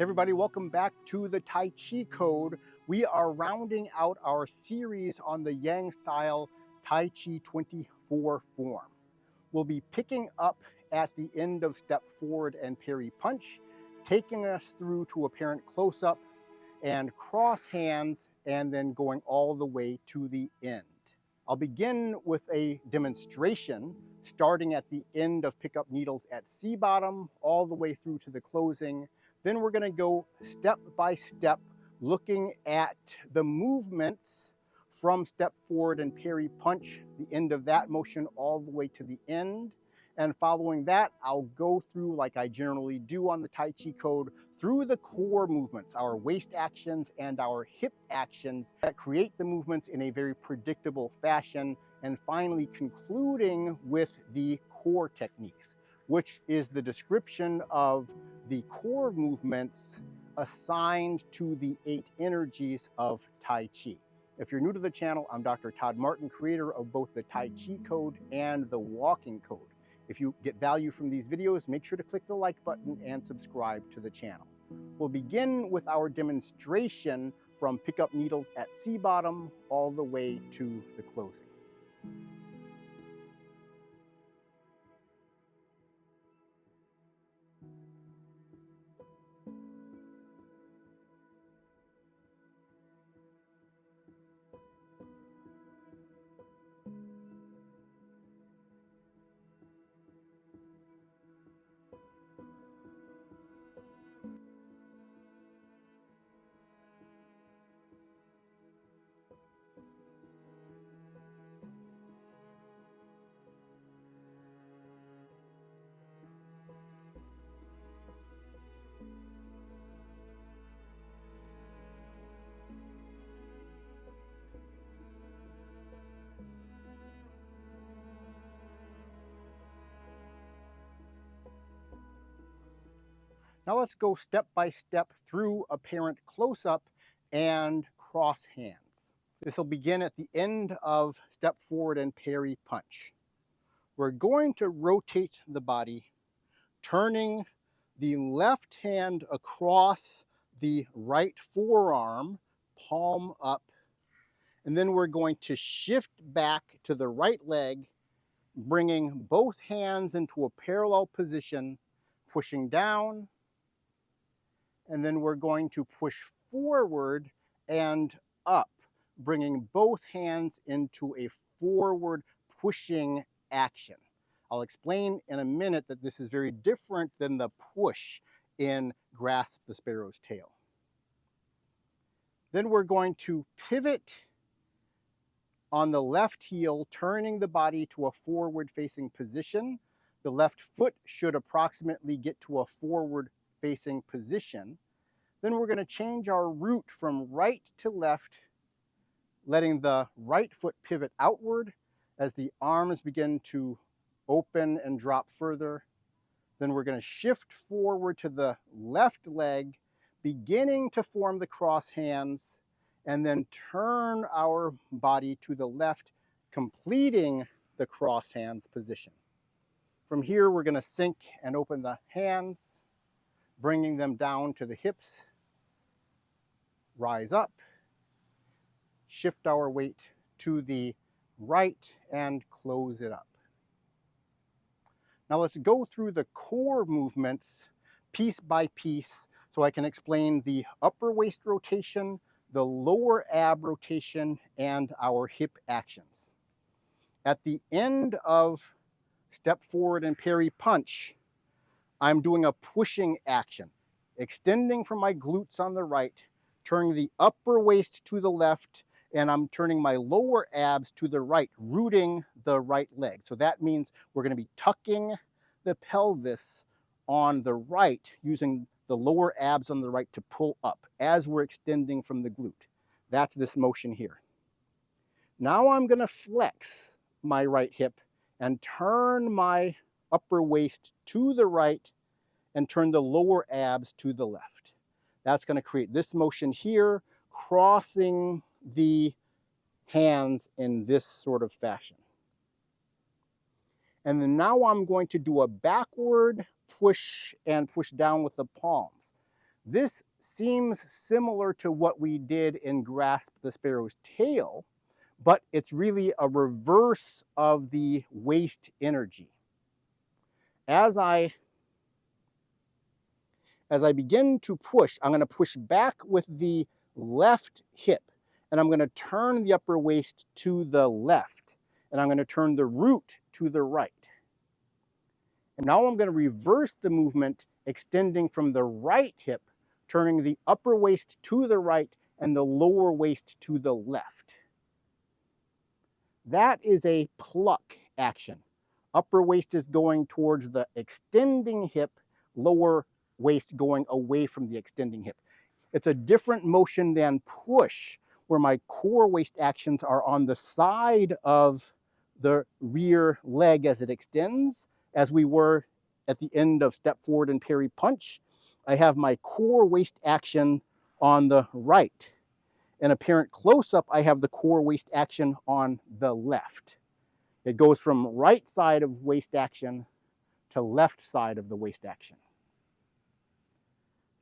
Hey everybody, welcome back to the Tai Chi Code. We are rounding out our series on the Yang style Tai Chi 24 form. We'll be picking up at the end of step forward and parry punch, taking us through to apparent close-up and cross hands, and then going all the way to the end. I'll begin with a demonstration starting at the end of pickup needles at C-bottom all the way through to the closing. Then we're going to go step by step looking at the movements from step forward and parry punch, the end of that motion all the way to the end. And following that, I'll go through, like I generally do on the Tai Chi Code, through the core movements, our waist actions and our hip actions that create the movements in a very predictable fashion, and finally concluding with the core techniques, which is the description of the core movements assigned to the 8 energies of Tai Chi. If you're new to the channel, I'm Dr. Todd Martin, creator of both the Tai Chi Code and the Walking Code. If you get value from these videos, make sure to click the like button and subscribe to the channel. We'll begin with our demonstration from pickup needles at C-bottom all the way to the closing. Now let's go step by step through apparent close-up and cross hands. This will begin at the end of step forward and parry punch. We're going to rotate the body, turning the left hand across the right forearm, palm up, and then we're going to shift back to the right leg, bringing both hands into a parallel position, pushing down, and then we're going to push forward and up, bringing both hands into a forward pushing action. I'll explain in a minute that this is very different than the push in Grasp the Sparrow's Tail. Then we're going to pivot on the left heel, turning the body to a forward-facing position. The left foot should approximately get to a forward-facing position. Then we're going to change our root from right to left, letting the right foot pivot outward as the arms begin to open and drop further. Then we're going to shift forward to the left leg, beginning to form the cross hands, and then turn our body to the left, completing the cross hands position. From here, we're going to sink and open the hands, bringing them down to the hips, rise up, shift our weight to the right, and close it up. Now let's go through the core movements piece by piece so I can explain the upper waist rotation, the lower ab rotation, and our hip actions. At the end of step forward and parry punch, I'm doing a pushing action, extending from my glutes on the right, turning the upper waist to the left, and I'm turning my lower abs to the right, rooting the right leg. So that means we're going to be tucking the pelvis on the right, using the lower abs on the right to pull up as we're extending from the glute. That's this motion here. Now I'm going to flex my right hip and turn my upper waist to the right and turn the lower abs to the left. That's going to create this motion here, crossing the hands in this sort of fashion. And then now I'm going to do a backward push and push down with the palms. This seems similar to what we did in Grasp the Sparrow's Tail, but it's really a reverse of the waist energy. As I begin to push, I'm going to push back with the left hip, and I'm going to turn the upper waist to the left, and I'm going to turn the root to the right. And now I'm going to reverse the movement, extending from the right hip, turning the upper waist to the right and the lower waist to the left. That is a pluck action. Upper waist is going towards the extending hip, lower waist going away from the extending hip. It's a different motion than push, where my core waist actions are on the side of the rear leg as it extends, as we were at the end of step forward and parry punch. I have my core waist action on the right. In apparent close-up, I have the core waist action on the left. It goes from right side of waist action to left side of the waist action.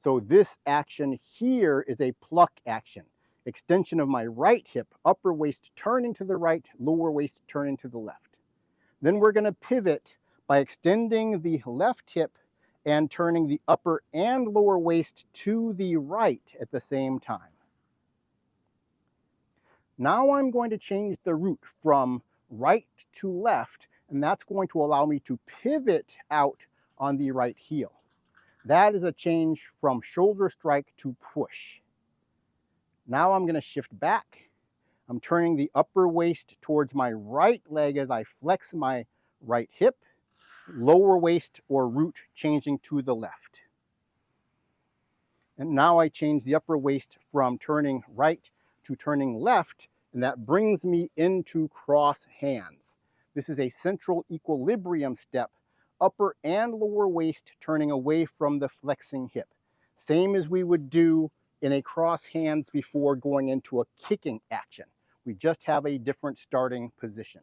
So this action here is a pluck action. Extension of my right hip, upper waist turning to the right, lower waist turning to the left. Then we're going to pivot by extending the left hip and turning the upper and lower waist to the right at the same time. Now I'm going to change the root from right to left, and that's going to allow me to pivot out on the right heel. That is a change from shoulder strike to push. Now I'm going to shift back. I'm turning the upper waist towards my right leg as I flex my right hip, lower waist or root changing to the left. And now I change the upper waist from turning right to turning left, and that brings me into cross hands. This is a central equilibrium step, upper and lower waist turning away from the flexing hip. Same as we would do in a cross hands before going into a kicking action. We just have a different starting position.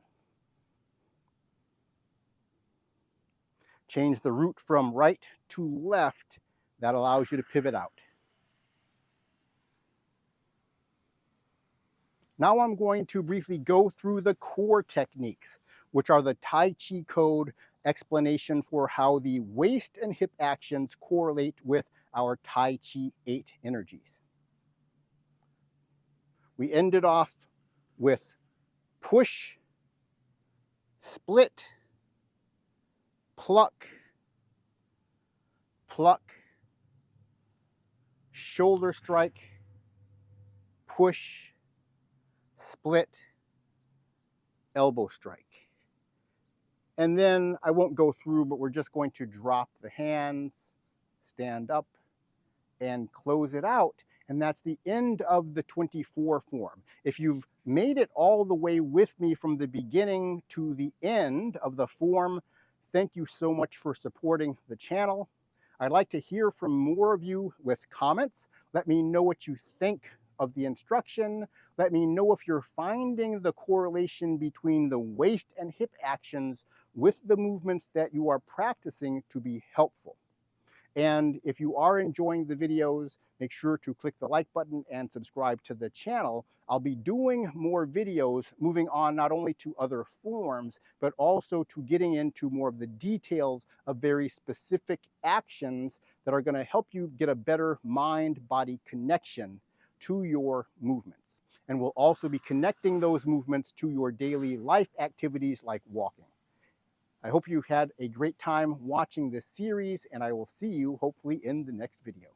Change the root from right to left. That allows you to pivot out. Now I'm going to briefly go through the core techniques, which are the Tai Chi Code explanation for how the waist and hip actions correlate with our Tai Chi 8 energies. We ended off with push, split, pluck, pluck, shoulder strike, push, split, elbow strike. And then I won't go through, but we're just going to drop the hands, stand up, and close it out. And that's the end of the 24 form. If you've made it all the way with me from the beginning to the end of the form, thank you so much for supporting the channel. I'd like to hear from more of you with comments. Let me know what you think of the instruction. Let me know if you're finding the correlation between the waist and hip actions with the movements that you are practicing to be helpful. And if you are enjoying the videos, make sure to click the like button and subscribe to the channel. I'll be doing more videos moving on not only to other forms, but also to getting into more of the details of very specific actions that are going to help you get a better mind-body connection to your movements. And we'll also be connecting those movements to your daily life activities like walking. I hope you had a great time watching this series, and I will see you hopefully in the next video.